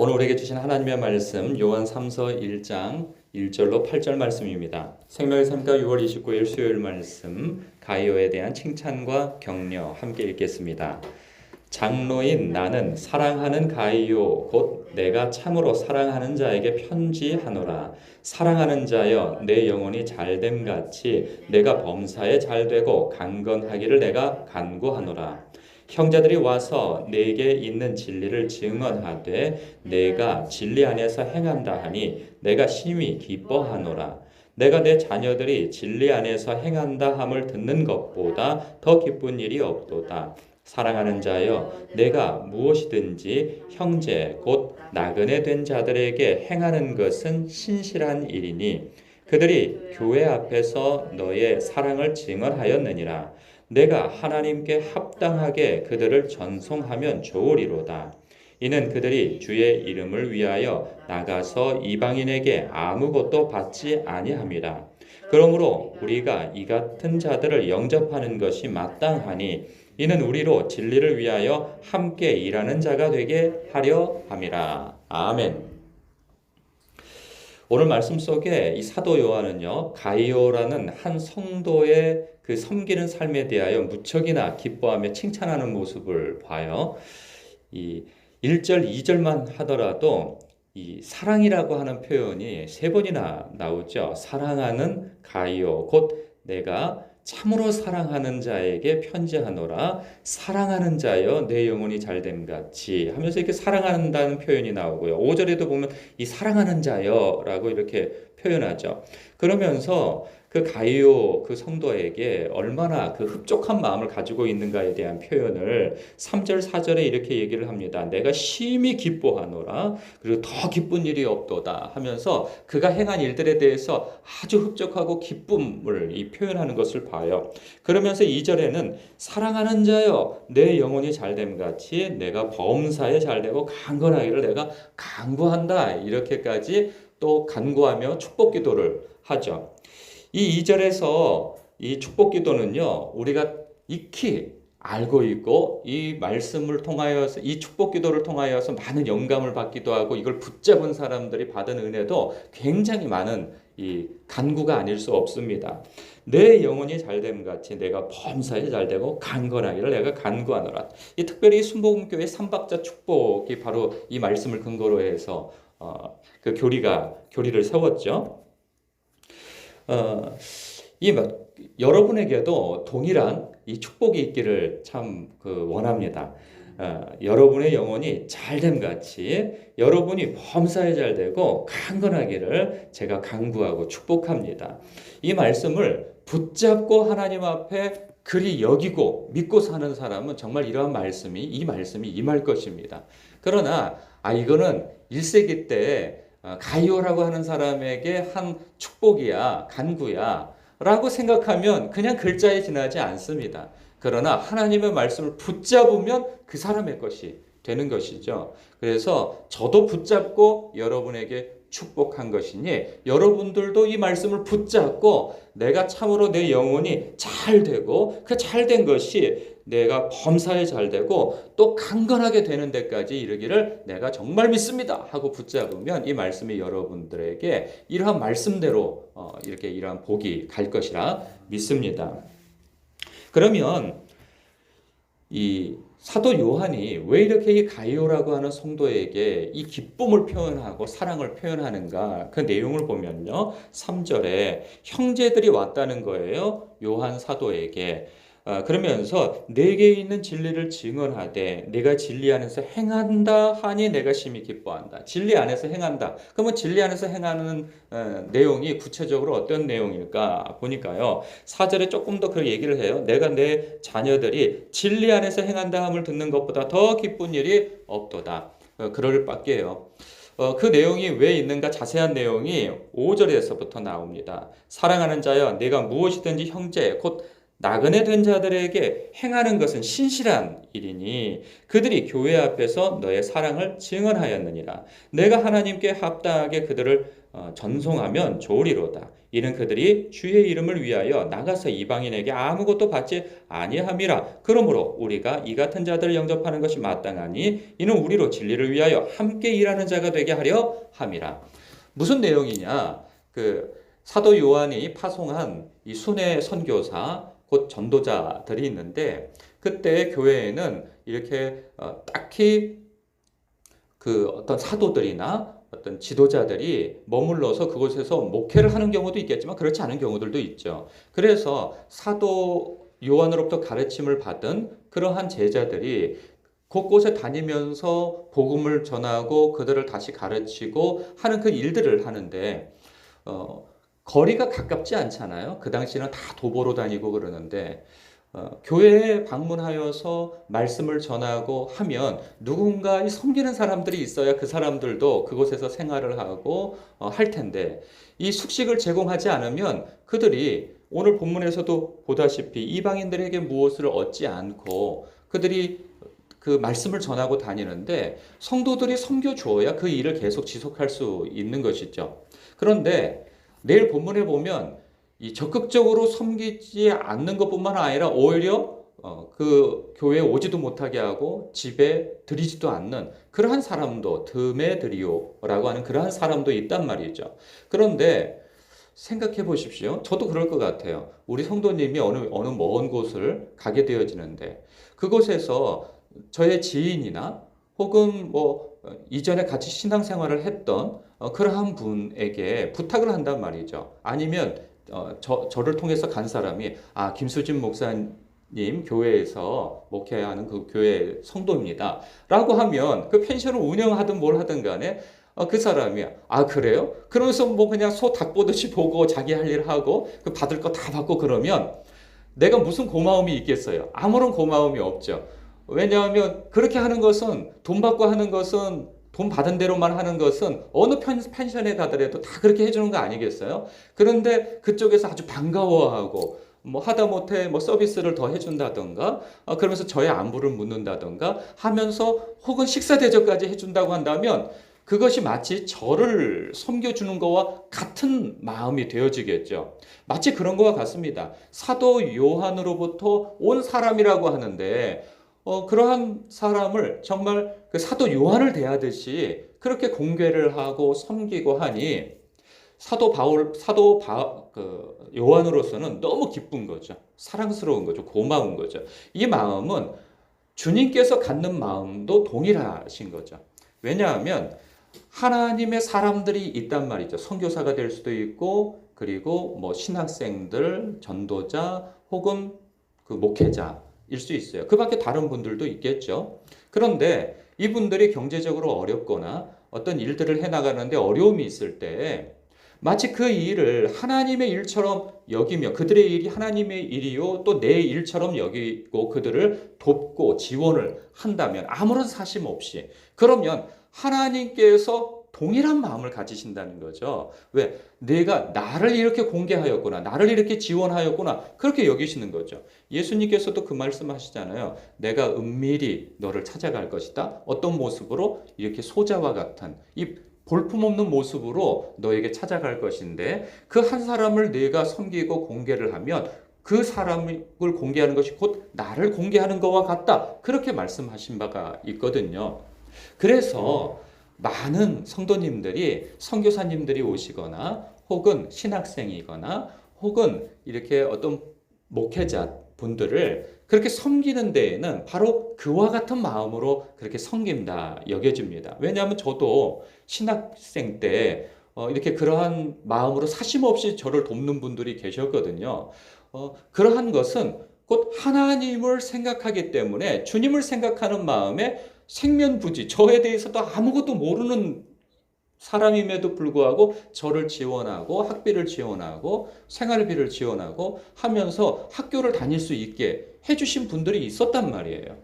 오늘 우리에게 주신 하나님의 말씀 요한 3서 1장 1절로 8절 말씀입니다. 생명의 삶가 6월 29일 수요일 말씀 가이오에 대한 칭찬과 격려 함께 읽겠습니다. 장로인 나는 사랑하는 가이오 곧 내가 참으로 사랑하는 자에게 편지하노라. 사랑하는 자여 내 영혼이 잘됨 같이 내가 범사에 잘되고 강건하기를 내가 간구하노라. 형제들이 와서 내게 있는 진리를 증언하되 내가 진리 안에서 행한다 하니 내가 심히 기뻐하노라. 내가 내 자녀들이 진리 안에서 행한다 함을 듣는 것보다 더 기쁜 일이 없도다. 사랑하는 자여 내가 무엇이든지 형제 곧 나그네 된 자들에게 행하는 것은 신실한 일이니 그들이 교회 앞에서 너의 사랑을 증언하였느니라. 내가 하나님께 합당하게 그들을 전송하면 좋으리로다. 이는 그들이 주의 이름을 위하여 나가서 이방인에게 아무것도 받지 아니함이라. 그러므로 우리가 이 같은 자들을 영접하는 것이 마땅하니 이는 우리로 진리를 위하여 함께 일하는 자가 되게 하려 함이라. 아멘. 오늘 말씀 속에 이 사도 요한은요, 가이오라는 한 성도의 그 섬기는 삶에 대하여 무척이나 기뻐하며 칭찬하는 모습을 봐요. 이 1절, 2절만 하더라도 이 사랑이라고 하는 표현이 세 번이나 나오죠. 사랑하는 가이오, 곧 내가 참으로 사랑하는 자에게 편지하노라. 사랑하는 자여 내 영혼이 잘됨 같이 하면서 이렇게 사랑한다는 표현이 나오고요. 5절에도 보면 이 사랑하는 자여라고 이렇게 표현하죠. 그러면서 그 가이오 그 성도에게 얼마나 그 흡족한 마음을 가지고 있는가에 대한 표현을 3절 4절에 이렇게 얘기를 합니다. 내가 심히 기뻐하노라. 그리고 더 기쁜 일이 없도다 하면서 그가 행한 일들에 대해서 아주 흡족하고 기쁨을 표현하는 것을 봐요. 그러면서 2절에는 사랑하는 자여 내 영혼이 잘됨 같이 내가 범사에 잘되고 강건하기를 내가 간구한다. 이렇게까지 또 간구하며 축복 기도를 하죠. 이 2절에서 이 축복 기도는요, 우리가 익히 알고 있고 이 말씀을 통하여서 이 축복 기도를 통하여서 많은 영감을 받기도 하고 이걸 붙잡은 사람들이 받은 은혜도 굉장히 많은 이 간구가 아닐 수 없습니다. 내 영혼이 잘됨 같이 내가 범사에 잘되고 강건하기를 내가 간구하노라. 이 특별히 순복음교회 삼박자 축복이 바로 이 말씀을 근거로 해서 그 교리를 세웠죠. 여러분에게도 동일한 이 축복이 있기를 참 원합니다. 여러분의 영혼이 잘됨 같이 여러분이 범사에 잘되고 강건하기를 제가 간구하고 축복합니다. 이 말씀을 붙잡고 하나님 앞에 그리 여기고 믿고 사는 사람은 정말 이러한 이 말씀이 임할 것입니다. 그러나 이거는 1세기 때 가이오라고 하는 사람에게 한 축복이야, 간구야 라고 생각하면 그냥 글자에 지나지 않습니다. 그러나 하나님의 말씀을 붙잡으면 그 사람의 것이 되는 것이죠. 그래서 저도 붙잡고 여러분에게 축복한 것이니 여러분들도 이 말씀을 붙잡고 내가 참으로 내 영혼이 잘 되고 그 잘된 것이 내가 범사에 잘 되고 또 강건하게 되는 데까지 이르기를 내가 정말 믿습니다 하고 붙잡으면 이 말씀이 여러분들에게 이러한 말씀대로 이렇게 이러한 복이 갈 것이라 믿습니다. 그러면 이 사도 요한이 왜 이렇게 이 가이오라고 하는 성도에게 이 기쁨을 표현하고 사랑을 표현하는가? 그 내용을 보면요. 3절에 형제들이 왔다는 거예요. 요한 사도에게. 그러면서 내게 있는 진리를 증언하되 내가 진리 안에서 행한다 하니 내가 심히 기뻐한다. 진리 안에서 행한다. 그러면 진리 안에서 행하는 내용이 구체적으로 어떤 내용일까 보니까요. 4절에 조금 더 그 얘기를 해요. 내가 내 자녀들이 진리 안에서 행한다 함을 듣는 것보다 더 기쁜 일이 없도다. 그럴 밖에요. 그 내용이 왜 있는가 자세한 내용이 5절에서부터 나옵니다. 사랑하는 자여 내가 무엇이든지 형제 곧 나그네 된 자들에게 행하는 것은 신실한 일이니 그들이 교회 앞에서 너의 사랑을 증언하였느니라. 내가 하나님께 합당하게 그들을 전송하면 좋으리로다. 이는 그들이 주의 이름을 위하여 나가서 이방인에게 아무것도 받지 아니함이라. 그러므로 우리가 이 같은 자들을 영접하는 것이 마땅하니 이는 우리로 진리를 위하여 함께 일하는 자가 되게 하려 함이라. 무슨 내용이냐? 사도 요한이 파송한 이 순회 선교사 곧 전도자들이 있는데, 그때 교회에는 이렇게 딱히 어떤 사도들이나 어떤 지도자들이 머물러서 그곳에서 목회를 하는 경우도 있겠지만 그렇지 않은 경우들도 있죠. 그래서 사도 요한으로부터 가르침을 받은 그러한 제자들이 곳곳에 다니면서 복음을 전하고 그들을 다시 가르치고 하는 그 일들을 하는데, 거리가 가깝지 않잖아요. 그 당시는 다 도보로 다니고 그러는데, 교회에 방문하여서 말씀을 전하고 하면 누군가 섬기는 사람들이 있어야 그 사람들도 그곳에서 생활을 하고 할 텐데, 이 숙식을 제공하지 않으면 그들이 오늘 본문에서도 보다시피 이방인들에게 무엇을 얻지 않고 그들이 그 말씀을 전하고 다니는데, 성도들이 섬겨 주어야 그 일을 계속 지속할 수 있는 것이죠. 그런데 내일 본문에 보면 이 적극적으로 섬기지 않는 것뿐만 아니라 오히려 그 교회에 오지도 못하게 하고 집에 들이지도 않는 그러한 사람도, 드메드리오라고 하는 그러한 사람도 있단 말이죠. 그런데 생각해 보십시오. 저도 그럴 것 같아요. 우리 성도님이 어느 먼 곳을 가게 되어지는데, 그곳에서 저의 지인이나 혹은 이전에 같이 신앙생활을 했던 그러한 분에게 부탁을 한단 말이죠. 아니면 저를 통해서 간 사람이 김수진 목사님 교회에서 목회하는 그 교회 성도입니다 라고 하면, 그 펜션을 운영하든 뭘 하든 간에 그 사람이 그래요? 그러면서 그냥 소 닭 보듯이 보고 자기 할 일 하고 그 받을 거 다 받고 그러면 내가 무슨 고마움이 있겠어요? 아무런 고마움이 없죠. 왜냐하면 그렇게 하는 것은, 돈 받고 하는 것은, 돈 받은 대로만 하는 것은 어느 펜션에 가더라도 다 그렇게 해주는 거 아니겠어요? 그런데 그쪽에서 아주 반가워하고 하다못해 서비스를 더 해준다던가 그러면서 저의 안부를 묻는다던가 하면서 혹은 식사 대접까지 해준다고 한다면 그것이 마치 저를 섬겨주는 것과 같은 마음이 되어지겠죠. 마치 그런 것과 같습니다. 사도 요한으로부터 온 사람이라고 하는데 그러한 사람을 정말 그 사도 요한을 대하듯이 그렇게 공개를 하고 섬기고 하니 요한으로서는 너무 기쁜 거죠. 사랑스러운 거죠. 고마운 거죠. 이 마음은 주님께서 갖는 마음도 동일하신 거죠. 왜냐하면 하나님의 사람들이 있단 말이죠. 선교사가 될 수도 있고, 그리고 신학생들, 전도자, 혹은 그 목회자일 수 있어요. 그 밖에 다른 분들도 있겠죠. 그런데 이분들이 경제적으로 어렵거나 어떤 일들을 해나가는데 어려움이 있을 때 마치 그 일을 하나님의 일처럼 여기며, 그들의 일이 하나님의 일이요 또 내 일처럼 여기고 그들을 돕고 지원을 한다면, 아무런 사심 없이, 그러면 하나님께서 동일한 마음을 가지신다는 거죠. 왜? 내가 나를 이렇게 공개하였구나, 나를 이렇게 지원하였구나, 그렇게 여기시는 거죠. 예수님께서도 그 말씀하시잖아요. 내가 은밀히 너를 찾아갈 것이다. 어떤 모습으로? 이렇게 소자와 같은 이 볼품없는 모습으로 너에게 찾아갈 것인데, 그 한 사람을 내가 섬기고 공개를 하면 그 사람을 공개하는 것이 곧 나를 공개하는 것과 같다. 그렇게 말씀하신 바가 있거든요. 그래서 많은 성도님들이, 선교사님들이 오시거나 혹은 신학생이거나 혹은 이렇게 어떤 목회자 분들을 그렇게 섬기는 데에는 바로 그와 같은 마음으로 그렇게 섬긴다 여겨집니다. 왜냐하면 저도 신학생 때 이렇게 그러한 마음으로 사심 없이 저를 돕는 분들이 계셨거든요. 그러한 것은 곧 하나님을 생각하기 때문에, 주님을 생각하는 마음에 생면부지, 저에 대해서도 아무것도 모르는 사람임에도 불구하고 저를 지원하고 학비를 지원하고 생활비를 지원하고 하면서 학교를 다닐 수 있게 해주신 분들이 있었단 말이에요.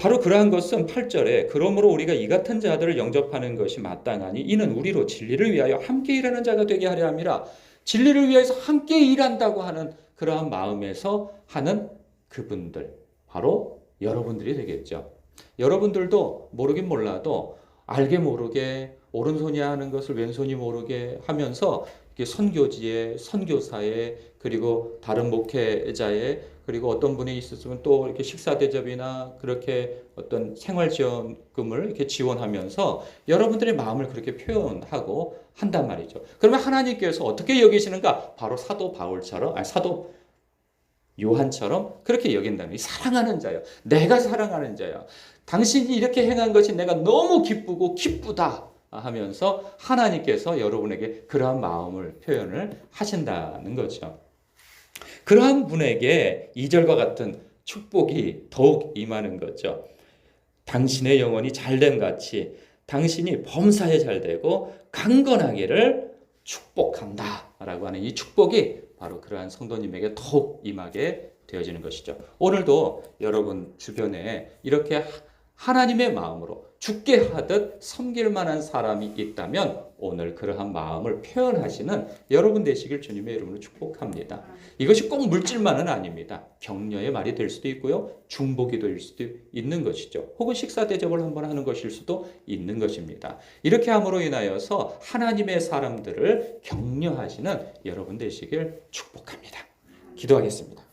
바로 그러한 것은 8절에 그러므로 우리가 이 같은 자들을 영접하는 것이 마땅하니 이는 우리로 진리를 위하여 함께 일하는 자가 되게 하려 함이라. 진리를 위해서 함께 일한다고 하는 그러한 마음에서 하는 그분들, 바로 여러분들이 되겠죠. 여러분들도 모르긴 몰라도 알게 모르게 오른손이 하는 것을 왼손이 모르게 하면서 이렇게 선교지에, 선교사에, 그리고 다른 목회자에, 그리고 어떤 분이 있었으면 또 이렇게 식사 대접이나 그렇게 어떤 생활지원금을 이렇게 지원하면서 여러분들의 마음을 그렇게 표현하고 한단 말이죠. 그러면 하나님께서 어떻게 여기시는가? 바로 사도 바울처럼, 아니 사도 요한처럼 그렇게 여긴다는, 사랑하는 자요. 내가 사랑하는 자요. 당신이 이렇게 행한 것이 내가 너무 기쁘고 기쁘다 하면서 하나님께서 여러분에게 그러한 마음을 표현을 하신다는 거죠. 그러한 분에게 2절과 같은 축복이 더욱 임하는 거죠. 당신의 영혼이 잘됨 같이 당신이 범사에 잘되고 강건하기를 축복한다 라고 하는 이 축복이 바로 그러한 성도님에게 더욱 임하게 되어지는 것이죠. 오늘도 여러분 주변에 이렇게 하나님의 마음으로 죽게 하듯 섬길 만한 사람이 있다면 오늘 그러한 마음을 표현하시는 여러분 되시길 주님의 이름으로 축복합니다. 이것이 꼭 물질만은 아닙니다. 격려의 말이 될 수도 있고요. 중보기도 될 수도 있는 것이죠. 혹은 식사 대접을 한번 하는 것일 수도 있는 것입니다. 이렇게 함으로 인하여서 하나님의 사람들을 격려하시는 여러분 되시길 축복합니다. 기도하겠습니다.